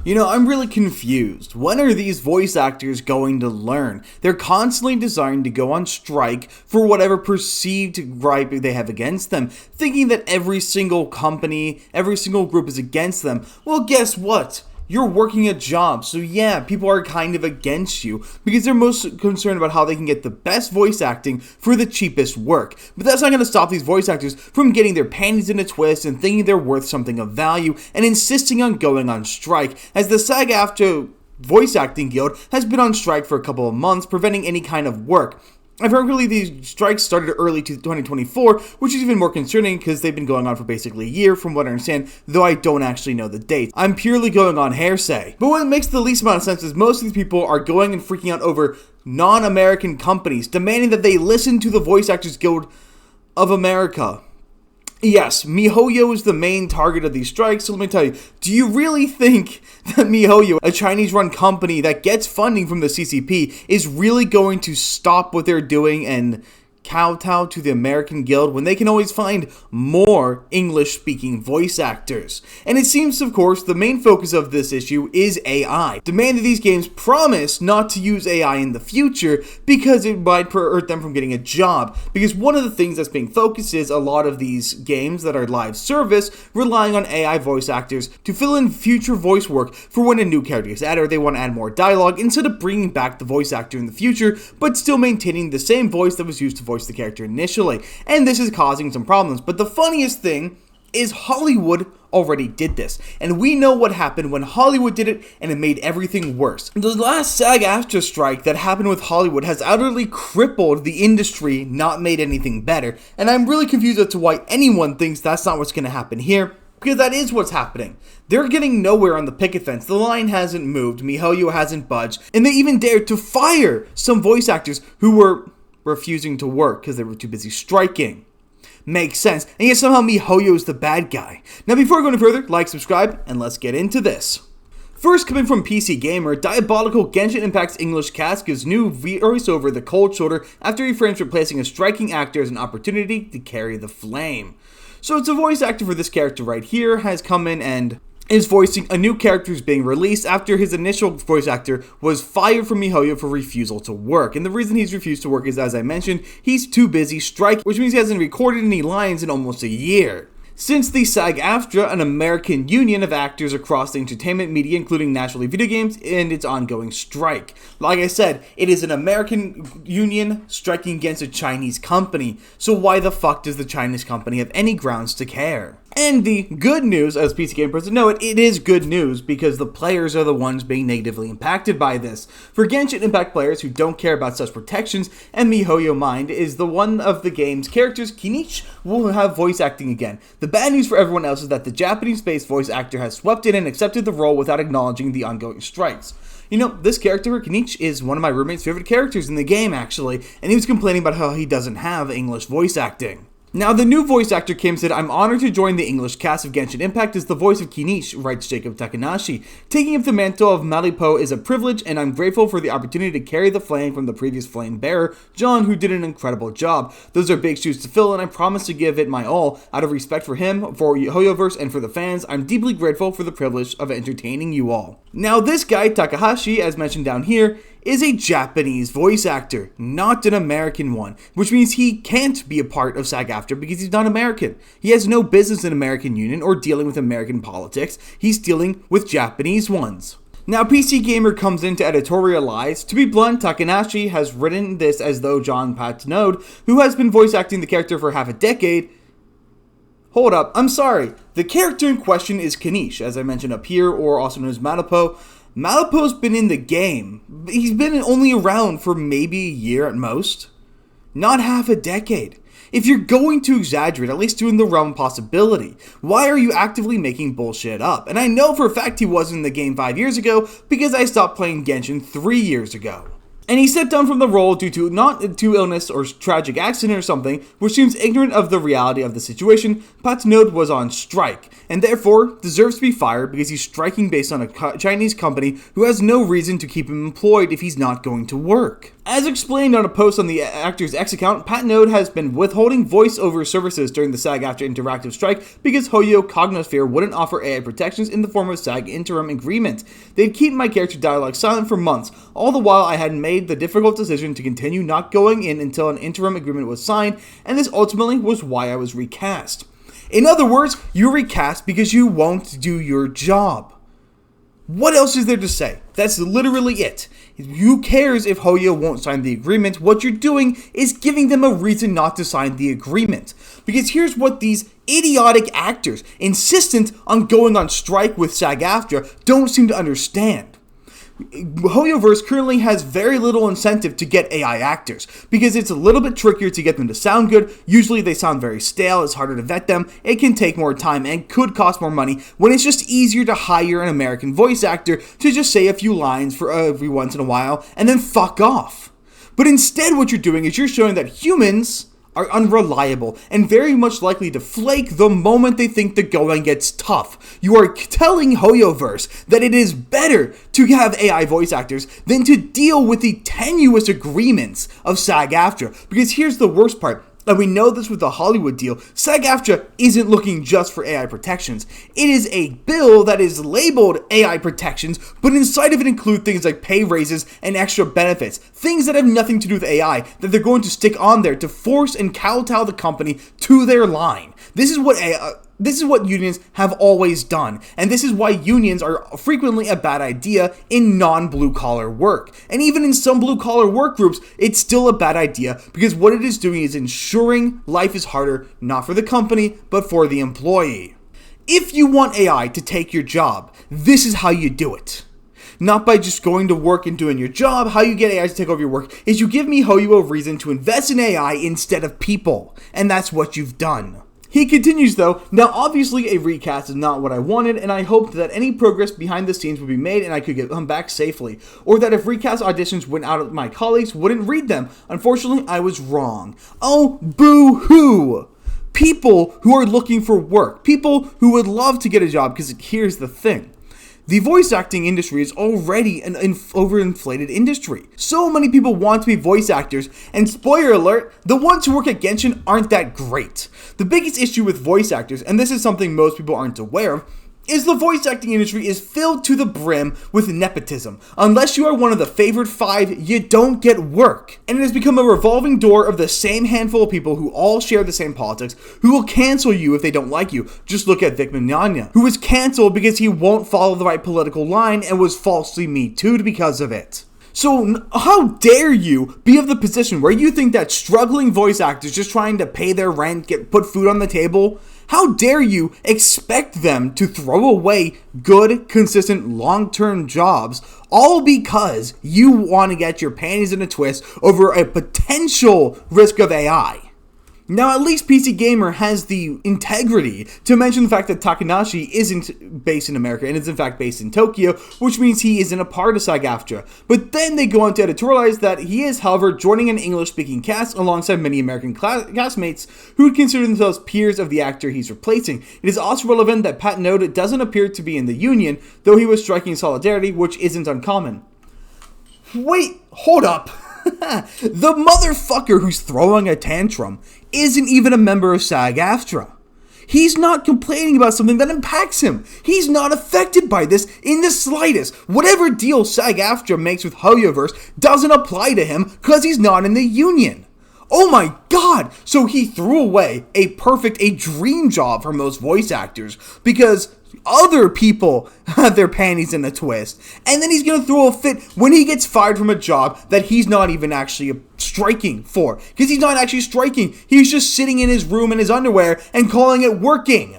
I'm really confused. When are these voice actors going to learn? They're constantly designed to go on strike for whatever perceived gripe they have against them, thinking that every single company, every single group is against them. Well, guess what? You're working a job, so yeah, people are kind of against you because they're most concerned about how they can get the best voice acting for the cheapest work. But that's not going to stop these voice actors from getting their panties in a twist and thinking they're worth something of value and insisting on going on strike, as the Sag-Aftra voice acting guild has been on strike for a couple of months, preventing any kind of work. I've heard really these strikes started early 2024, which is even more concerning because they've been going on for basically a year from what I understand, though I don't actually know the date. I'm purely going on hearsay. But what makes the least amount of sense is most of these people are going and freaking out over non-American companies, demanding that they listen to the Voice Actors Guild of America. Yes, Mihoyo is the main target of these strikes, so let me tell you, do you really think that Mihoyo, a Chinese-run company that gets funding from the CCP, is really going to stop what they're doing and kowtow to the American Guild when they can always find more English-speaking voice actors? And it seems, of course, the main focus of this issue is AI. Demand that these games promise not to use AI in the future because it might hurt them from getting a job. Because one of the things that's being focused is a lot of these games that are live service relying on AI voice actors to fill in future voice work for when a new character is added or they want to add more dialogue instead of bringing back the voice actor in the future but still maintaining the same voice that was used to voice the character initially, and this is causing some problems. But the funniest thing is Hollywood already did this, and we know what happened when Hollywood did it, and it made everything worse. The last Sag-Aftra strike that happened with Hollywood has utterly crippled the industry, not made anything better, and I'm really confused as to why anyone thinks that's not what's going to happen here. Because that is what's happening. They're getting nowhere on the picket fence. The line hasn't moved, Mihoyo hasn't budged, and they even dared to fire some voice actors who were refusing to work because they were too busy striking. Makes sense, and yet somehow Mihoyo is the bad guy. Now before I go any further, like, subscribe, and let's get into this. First, coming from PC Gamer, diabolical Genshin Impact's English cast gives new voiceover the cold shoulder after he frames replacing a striking actor as an opportunity to carry the flame. So it's a voice actor for this character right here has come in and is voicing a new character who's being released after his initial voice actor was fired from Mihoyo for refusal to work. And the reason he's refused to work is, as I mentioned, he's too busy striking, which means he hasn't recorded any lines in almost a year. Since the Sag-Aftra, an American union of actors across the entertainment media, including naturally video games, and its ongoing strike. Like I said, it is an American union striking against a Chinese company, so why the fuck does the Chinese company have any grounds to care? And the good news, as PC Game Person know it is good news because the players are the ones being negatively impacted by this. For Genshin Impact players who don't care about such protections, and Mihoyo Mind is the one of the game's characters, Keniche, will have voice acting again. The bad news for everyone else is that the Japanese-based voice actor has swept in and accepted the role without acknowledging the ongoing strikes. This character, Keniche, is one of my roommate's favorite characters in the game, actually, and he was complaining about how he doesn't have English voice acting. Now, the new voice actor Kim said, "I'm honored to join the English cast of Genshin Impact as the voice of Keniche," writes Jacob Takanashi. "Taking up the mantle of Malipo is a privilege, and I'm grateful for the opportunity to carry the flame from the previous flame bearer, John, who did an incredible job. Those are big shoes to fill, and I promise to give it my all. Out of respect for him, for hoyoverse, and for the fans, I'm deeply grateful for the privilege of entertaining you all." Now, this guy, Takahashi, as mentioned down here, is a Japanese voice actor, not an American one, which means he can't be a part of Sag-Aftra because he's not American. He has no business in American Union or dealing with American politics. He's dealing with Japanese ones. Now, PC Gamer comes in to editorialize. To be blunt, Takanashi has written this as though John Patnode, who has been voice acting the character for half a decade. Hold up, I'm sorry. The character in question is Keniche, as I mentioned up here, or also known as Malipo. Malipo's been in the game. He's been only around for maybe a year at most. Not half a decade. If you're going to exaggerate, at least do in the realm of possibility. Why are you actively making bullshit up? And I know for a fact he wasn't in the game 5 years ago because I stopped playing Genshin 3 years ago. And he stepped down from the role due to not to illness or tragic accident or something, which seems ignorant of the reality of the situation. Patenaude was on strike, and therefore deserves to be fired because he's striking based on a Chinese company who has no reason to keep him employed if he's not going to work. As explained on a post on the actor's X account, Patenaude has been withholding voiceover services during the Sag-Aftra interactive strike because Hoyo Cognosphere wouldn't offer AI protections in the form of SAG interim agreement. They'd keep my character dialogue silent for months, all the while I had made the difficult decision to continue not going in until an interim agreement was signed, and this ultimately was why I was recast. In other words, you recast because you won't do your job. What else is there to say? That's literally it. Who cares if Hoyo won't sign the agreement? What you're doing is giving them a reason not to sign the agreement. Because here's what these idiotic actors, insistent on going on strike with Sag-Aftra, don't seem to understand. Hoyoverse currently has very little incentive to get AI actors, because it's a little bit trickier to get them to sound good. Usually they sound very stale, it's harder to vet them, it can take more time and could cost more money, when it's just easier to hire an American voice actor to just say a few lines for every once in a while and then fuck off. But instead what you're doing is you're showing that humans are unreliable and very much likely to flake the moment they think the going gets tough. You are telling Hoyoverse that it is better to have AI voice actors than to deal with the tenuous agreements of Sag-Aftra. Because here's the worst part, and we know this with the Hollywood deal, Sag-Aftra isn't looking just for AI protections. It is a bill that is labeled AI protections, but inside of it include things like pay raises and extra benefits. Things that have nothing to do with AI that they're going to stick on there to force and kowtow the company to their line. This is what unions have always done, and this is why unions are frequently a bad idea in non-blue collar work. And even in some blue collar work groups, it's still a bad idea because what it is doing is ensuring life is harder, not for the company, but for the employee. If you want AI to take your job, this is how you do it. Not by just going to work and doing your job. How you get AI to take over your work is you give Mihoyo a reason to invest in AI instead of people, and that's what you've done. He continues though, now obviously a recast is not what I wanted, and I hoped that any progress behind the scenes would be made and I could get them back safely, or that if recast auditions went out, my colleagues wouldn't read them. Unfortunately, I was wrong. Oh, boo-hoo! People who are looking for work, people who would love to get a job, because here's the thing. The voice acting industry is already an overinflated industry. So many people want to be voice actors, and spoiler alert, the ones who work at Genshin aren't that great. The biggest issue with voice actors, and this is something most people aren't aware of, is the voice acting industry is filled to the brim with nepotism. Unless you are one of the favored 5, you don't get work. And it has become a revolving door of the same handful of people who all share the same politics, who will cancel you if they don't like you. Just look at Vic Mignogna, who was canceled because he won't follow the right political line and was falsely Me Too'd because of it. So how dare you be of the position where you think that struggling voice actors just trying to pay their rent, put food on the table, how dare you expect them to throw away good, consistent, long-term jobs all because you want to get your panties in a twist over a potential risk of AI? Now, at least PC Gamer has the integrity to mention the fact that Takanashi isn't based in America and is in fact based in Tokyo, which means he isn't a part of Sag-Aftra. But then they go on to editorialize that he is, however, joining an English-speaking cast alongside many American castmates who would consider themselves peers of the actor he's replacing. It is also relevant that Patenaude doesn't appear to be in the union, though he was striking in solidarity, which isn't uncommon. Wait, hold up. The motherfucker who's throwing a tantrum isn't even a member of Sag-Aftra. He's not complaining about something that impacts him. He's not affected by this in the slightest. Whatever deal Sag-Aftra makes with Hoyoverse doesn't apply to him because he's not in the union. Oh my god! So he threw away a dream job for most voice actors because other people have their panties in a twist. And then he's gonna throw a fit when he gets fired from a job that he's not even actually striking for. Because he's not actually striking. He's just sitting in his room in his underwear and calling it working.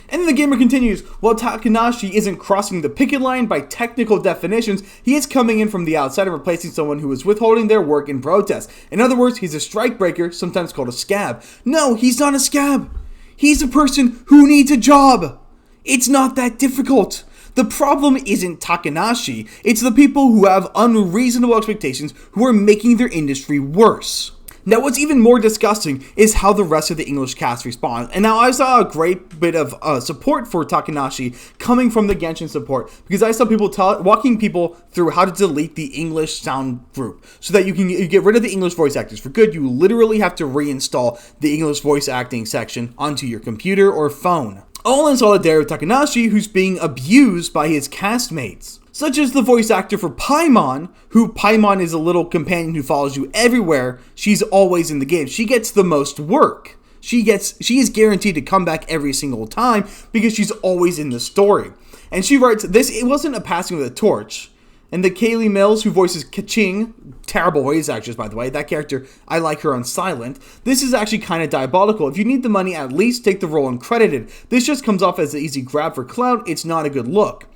And then the gamer continues, while Takanashi isn't crossing the picket line by technical definitions, he is coming in from the outside and replacing someone who is withholding their work in protest. In other words, he's a strike breaker, sometimes called a scab. No, he's not a scab. He's a person who needs a job. It's not that difficult. The problem isn't Takanashi, it's the people who have unreasonable expectations who are making their industry worse. Now, what's even more disgusting is how the rest of the English cast respond. And now I saw a great bit of support for Takanashi coming from the Genshin support, because I saw people walking people through how to delete the English sound group so that you get rid of the English voice actors. For good, you literally have to reinstall the English voice acting section onto your computer or phone. All in solidarity with Takanashi, who's being abused by his castmates. Such as the voice actor for Paimon, who Paimon is a little companion who follows you everywhere. She's always in the game. She gets the most work. She is guaranteed to come back every single time because she's always in the story. And she writes, it wasn't a passing of the torch. And the Kaylee Mills, who voices Keniche, terrible voice actress by the way, that character, I like her on silent. This is actually kind of diabolical. If you need the money, at least take the role uncredited. This just comes off as an easy grab for clout. It's not a good look.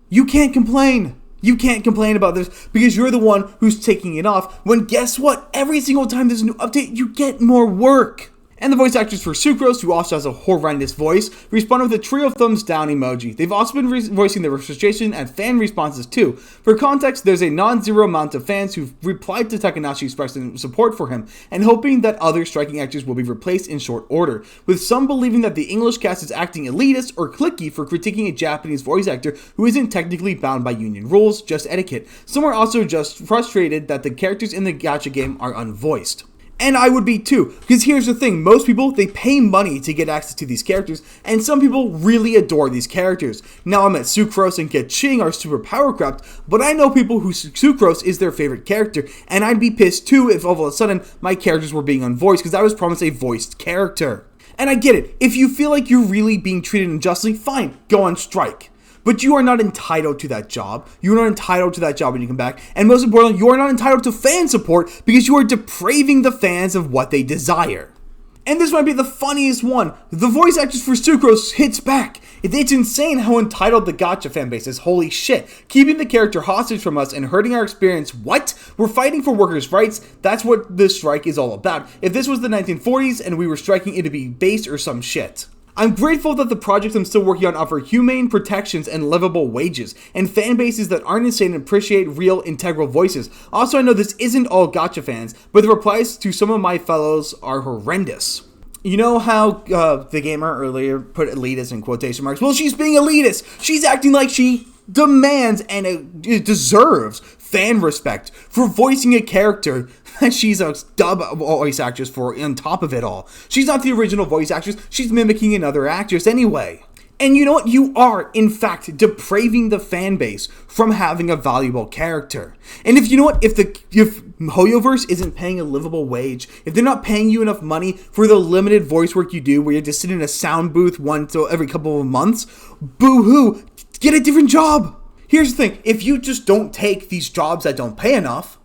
You can't complain. You can't complain about this because you're the one who's taking it off, when guess what? Every single time there's a new update, you get more work. And the voice actress for Sucrose, who also has a horrendous voice, responded with a trio of thumbs down emoji. They've also been voicing their frustration and fan responses too. For context, there's a non-zero amount of fans who've replied to Takanashi expressing support for him and hoping that other striking actors will be replaced in short order, with some believing that the English cast is acting elitist or cliquey for critiquing a Japanese voice actor who isn't technically bound by union rules, just etiquette. Some are also just frustrated that the characters in the gacha game are unvoiced. And I would be too, because here's the thing, most people, they pay money to get access to these characters, and some people really adore these characters. Now, I met Sucrose and Keniche are super power crept, but I know people who Sucrose is their favorite character, and I'd be pissed too if all of a sudden my characters were being unvoiced, because I was promised a voiced character. And I get it, if you feel like you're really being treated unjustly, fine, go on strike. But you are not entitled to that job. You are not entitled to that job when you come back. And most importantly, you are not entitled to fan support because you are depraving the fans of what they desire. And this might be the funniest one. The voice actress for Sucrose hits back. It's insane how entitled the gacha fan base is. Holy shit. Keeping the character hostage from us and hurting our experience. What? We're fighting for workers' rights? That's what this strike is all about. If this was the 1940s and we were striking, it'd be based or some shit. I'm grateful that the projects I'm still working on offer humane protections and livable wages, and fan bases that aren't insane and appreciate real, integral voices. Also, I know this isn't all gacha fans, but the replies to some of my fellows are horrendous. You know how the gamer earlier put elitist in quotation marks? Well, she's being elitist. She's acting like she demands and deserves fan respect for voicing a character that she's a dub voice actress for on top of it all. She's not the original voice actress, she's mimicking another actress anyway. And you know what? You are, in fact, depraving the fan base from having a valuable character. And if you know what? If hoyoverse isn't paying a livable wage, if they're not paying you enough money for the limited voice work you do, where you just sit in a sound booth once every couple of months, boo-hoo, get a different job. Here's the thing, if you just don't take these jobs that don't pay enough,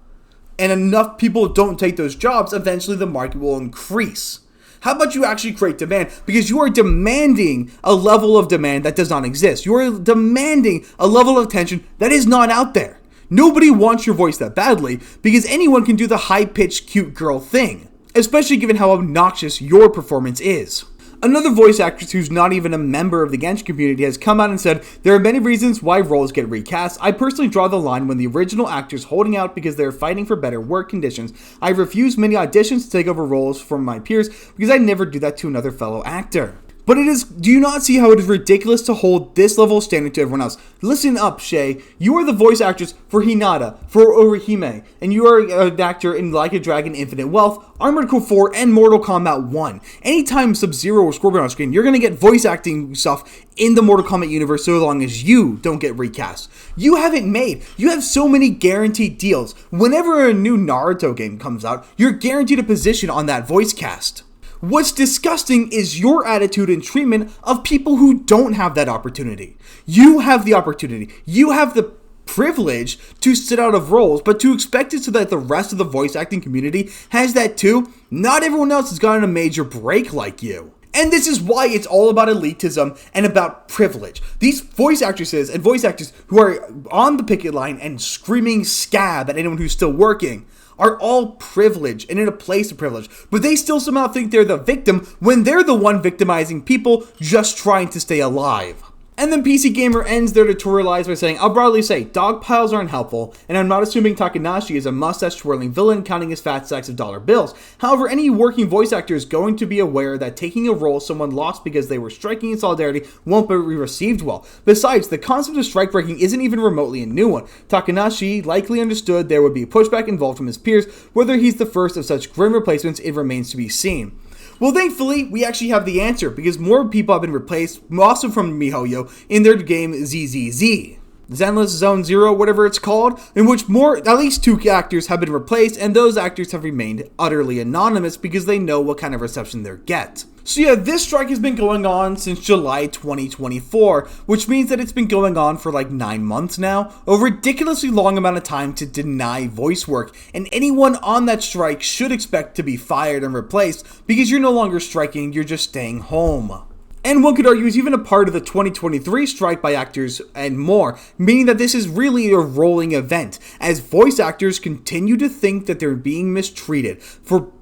and enough people don't take those jobs, eventually the market will increase. How about you actually create demand? Because you are demanding a level of demand that does not exist. You are demanding a level of attention that is not out there. Nobody wants your voice that badly, because anyone can do the high-pitched cute girl thing, especially given how obnoxious your performance is. Another voice actress who's not even a member of the Genshin community has come out and said, there are many reasons why roles get recast. I personally draw the line when the original actor's holding out because they're fighting for better work conditions. I've refused many auditions to take over roles from my peers because I never do that to another fellow actor. But do you not see how it is ridiculous to hold this level of standard to everyone else? Listen up, Shay. You are the voice actress for Hinata, for Orihime, and you are an actor in Like a Dragon Infinite Wealth, Armored Core 4, and Mortal Kombat 1. Anytime Sub-Zero or Scorpion on screen, you're going to get voice acting stuff in the Mortal Kombat universe so long as you don't get recast. You have it made. You have so many guaranteed deals. Whenever a new Naruto game comes out, you're guaranteed a position on that voice cast. What's disgusting is your attitude and treatment of people who don't have that opportunity. You have the opportunity. You have the privilege to sit out of roles, but to expect it so that the rest of the voice acting community has that too, not everyone else has gotten a major break like you. And this is why it's all about elitism and about privilege. These voice actresses and voice actors who are on the picket line and screaming scab at anyone who's still working are all privileged and in a place of privilege, but they still somehow think they're the victim when they're the one victimizing people just trying to stay alive. And then PC Gamer ends their tutorialize by saying, I'll broadly say, dog piles aren't helpful, and I'm not assuming Takanashi is a mustache-twirling villain counting his fat sacks of dollar bills. However, any working voice actor is going to be aware that taking a role someone lost because they were striking in solidarity won't be received well. Besides, the concept of strike breaking isn't even remotely a new one. Takanashi likely understood there would be pushback involved from his peers. Whether he's the first of such grim replacements, it remains to be seen. Well, thankfully, we actually have the answer, because more people have been replaced, also from Mihoyo, in their game ZZZ. Zenless Zone Zero, whatever it's called, in which at least 2 actors have been replaced, and those actors have remained utterly anonymous because they know what kind of reception they'll get. So yeah, this strike has been going on since July 2024, which means that it's been going on for like 9 months now, a ridiculously long amount of time to deny voice work, and anyone on that strike should expect to be fired and replaced because you're no longer striking, you're just staying home. And one could argue is even a part of the 2023 strike by actors and more, meaning that this is really a rolling event, as voice actors continue to think that they're being mistreated for,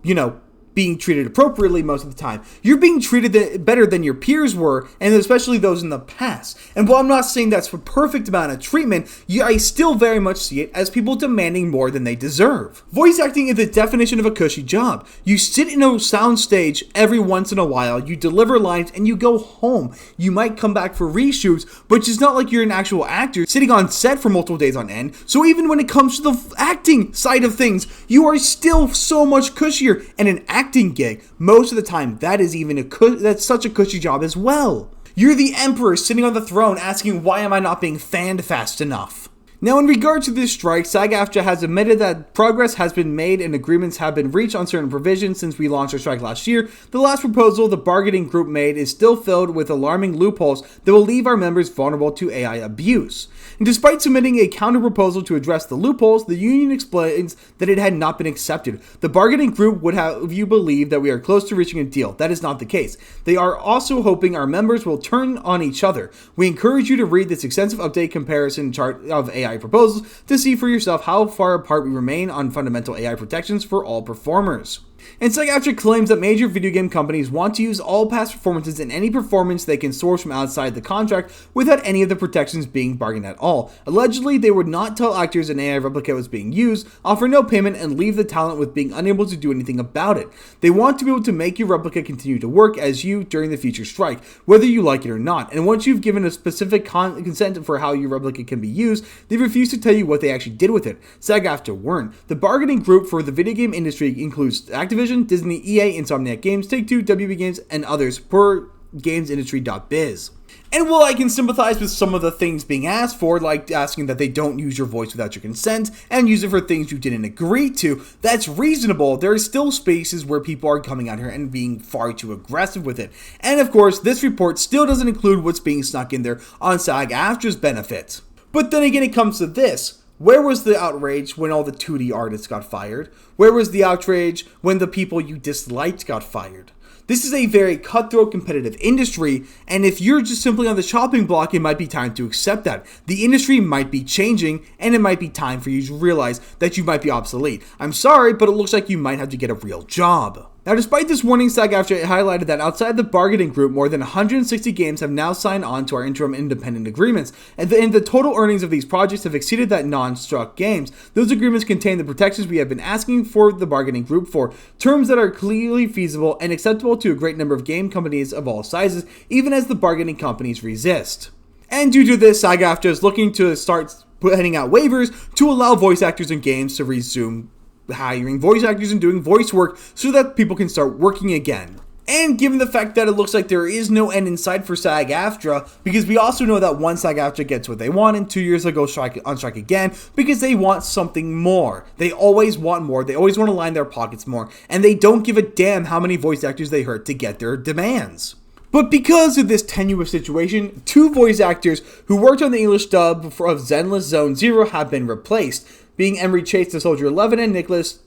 being treated appropriately most of the time. You're being treated better than your peers were, and especially those in the past. And while I'm not saying that's a perfect amount of treatment, I still very much see it as people demanding more than they deserve. Voice acting is the definition of a cushy job. You sit in a sound stage every once in a while, you deliver lines, and you go home. You might come back for reshoots, but it's not like you're an actual actor sitting on set for multiple days on end. So even when it comes to the acting side of things, you are still so much cushier, and an acting gig, most of the time, that is even that's such a cushy job as well. You're the emperor sitting on the throne asking, why am I not being fanned fast enough? Now, in regard to this strike, Sag-Aftra has admitted that progress has been made and agreements have been reached on certain provisions since we launched our strike last year. The last proposal the bargaining group made is still filled with alarming loopholes that will leave our members vulnerable to AI abuse. And despite submitting a counter-proposal to address the loopholes, the union explains that it had not been accepted. The bargaining group would have you believe that we are close to reaching a deal. That is not the case. They are also hoping our members will turn on each other. We encourage you to read this extensive update comparison chart of AI proposals to see for yourself how far apart we remain on fundamental AI protections for all performers. And Sag-Aftra claims that major video game companies want to use all past performances in any performance they can source from outside the contract without any of the protections being bargained at all. Allegedly, they would not tell actors an AI replica was being used, offer no payment, and leave the talent with being unable to do anything about it. They want to be able to make your replica continue to work as you during the future strike, whether you like it or not. And once you've given a specific consent for how your replica can be used, they refuse to tell you what they actually did with it. Sag-Aftra weren't. The bargaining group for the video game industry includes Activision, Disney, EA, Insomniac Games, Take-Two, WB Games, and others per gamesindustry.biz. And while I can sympathize with some of the things being asked for, like asking that they don't use your voice without your consent and use it for things you didn't agree to, that's reasonable. There are still spaces where people are coming out here and being far too aggressive with it. And of course, this report still doesn't include what's being snuck in there on Sag-Aftra's benefit. But then again, it comes to this. Where was the outrage when all the 2D artists got fired? Where was the outrage when the people you disliked got fired? This is a very cutthroat competitive industry, and if you're just simply on the chopping block, it might be time to accept that. The industry might be changing, and it might be time for you to realize that you might be obsolete. I'm sorry, but it looks like you might have to get a real job. Now, despite this warning, Sag-Aftra highlighted that outside the bargaining group, more than 160 games have now signed on to our interim independent agreements, and the total earnings of these projects have exceeded that non-struck games. Those agreements contain the protections we have been asking for the bargaining group for, terms that are clearly feasible and acceptable to a great number of game companies of all sizes, even as the bargaining companies resist. And due to this, Sag-Aftra is looking to start putting out waivers to allow voice actors in games to resume hiring voice actors and doing voice work so that people can start working again. And given the fact that it looks like there is no end in sight for Sag-Aftra, because we also know that once Sag-Aftra gets what they want, and 2 years ago on strike again, because they want something more. They always want more, they always want to line their pockets more, and they don't give a damn how many voice actors they hurt to get their demands. But because of this tenuous situation, 2 voice actors who worked on the English dub of Zenless Zone Zero have been replaced, being Emery Chase as Soldier 11 and Nicholas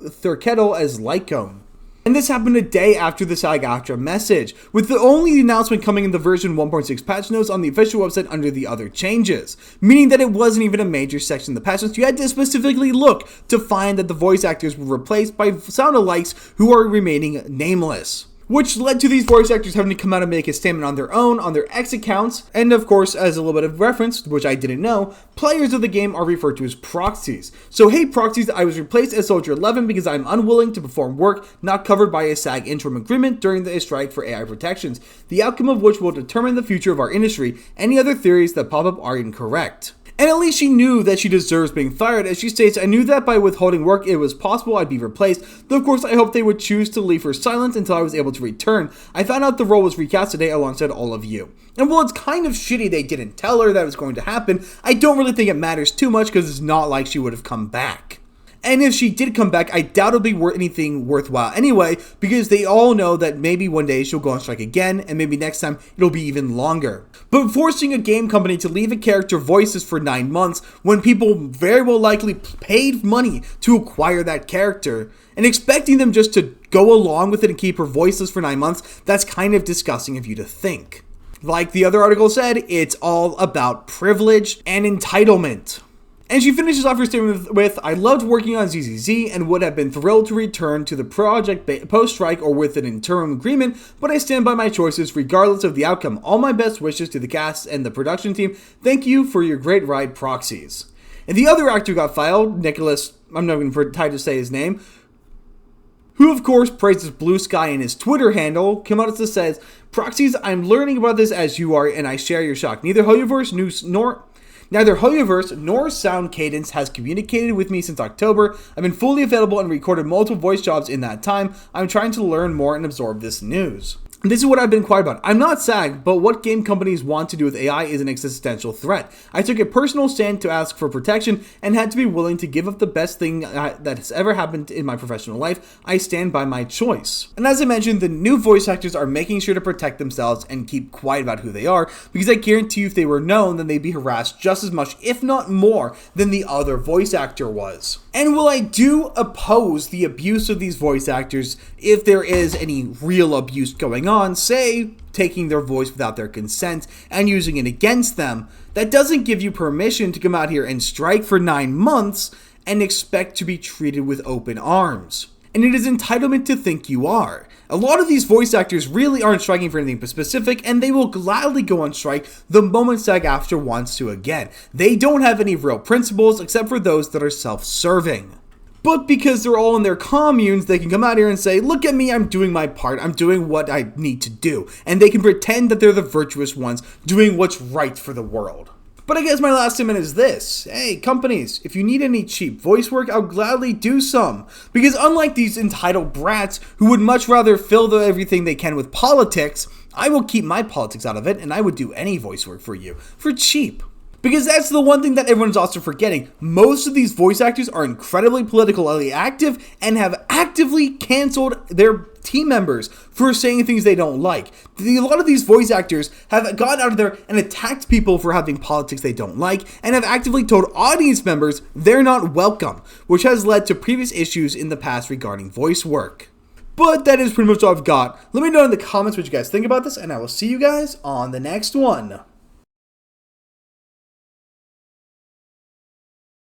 Thurkettle as Lycone. And this happened a day after the Sag-Aftra message, with the only announcement coming in the version 1.6 patch notes on the official website under the other changes, meaning that it wasn't even a major section of the patch notes. You had to specifically look to find that the voice actors were replaced by sound-alikes who are remaining nameless. which led to these voice actors having to come out and make a statement on their own, on their X accounts, and of course, as a little bit of reference, which I didn't know, players of the game are referred to as proxies. So hey proxies, I was replaced as Soldier 11 because I'm unwilling to perform work not covered by a SAG interim agreement during the strike for AI protections, the outcome of which will determine the future of our industry. Any other theories that pop up are incorrect. And at least she knew that she deserves being fired, as she states, I knew that by withholding work it was possible I'd be replaced, though of course I hoped they would choose to leave her silent until I was able to return. I found out the role was recast today alongside all of you. And while it's kind of shitty they didn't tell her that was going to happen, I don't really think it matters too much because it's not like she would have come back. And if she did come back, I doubt it'll be anything worthwhile anyway, because they all know that maybe one day she'll go on strike again, and maybe next time it'll be even longer. But forcing a game company to leave a character voices for 9 months, when people very well likely paid money to acquire that character, and expecting them just to go along with it and keep her voiceless for 9 months, that's kind of disgusting of you to think. Like the other article said, it's all about privilege and entitlement. And she finishes off her statement with, I loved working on ZZZ and would have been thrilled to return to the project post-strike or with an interim agreement, but I stand by my choices regardless of the outcome. All my best wishes to the cast and the production team. Thank you for your great ride, proxies. And the other actor got fired, Nicholas, I'm not going to try to say his name, who of course praises Blue Sky in his Twitter handle, came out and says, Proxies, I'm learning about this as you are and I share your shock. Neither hoyoverse nor Sound Cadence has communicated with me since October. I've been fully available and recorded multiple voice jobs in that time. I'm trying to learn more and absorb this news. This is what I've been quiet about. I'm not SAG, but what game companies want to do with AI is an existential threat. I took a personal stand to ask for protection and had to be willing to give up the best thing that has ever happened in my professional life. I stand by my choice. And as I mentioned, the new voice actors are making sure to protect themselves and keep quiet about who they are, because I guarantee you if they were known, then they'd be harassed just as much, if not more, than the other voice actor was. And while I do oppose the abuse of these voice actors, if there is any real abuse going on, say taking their voice without their consent and using it against them, that doesn't give you permission to come out here and strike for 9 months and expect to be treated with open arms. And it is entitlement to think you are. A lot of these voice actors really aren't striking for anything specific, and they will gladly go on strike the moment Sag-Aftra wants to again. They don't have any real principles except for those that are self-serving. But because they're all in their communes, they can come out here and say, look at me, I'm doing my part, I'm doing what I need to do. And they can pretend that they're the virtuous ones, doing what's right for the world. But I guess my last statement is this. Hey, companies, if you need any cheap voice work, I'll gladly do some. Because unlike these entitled brats who would much rather fill everything they can with politics, I will keep my politics out of it, and I would do any voice work for you, for cheap. Because that's the one thing that everyone's also forgetting. Most of these voice actors are incredibly politically active and have actively canceled their team members for saying things they don't like. A lot of these voice actors have gone out of there and attacked people for having politics they don't like and have actively told audience members they're not welcome, which has led to previous issues in the past regarding voice work. But that is pretty much all I've got. Let me know in the comments what you guys think about this, and I will see you guys on the next one.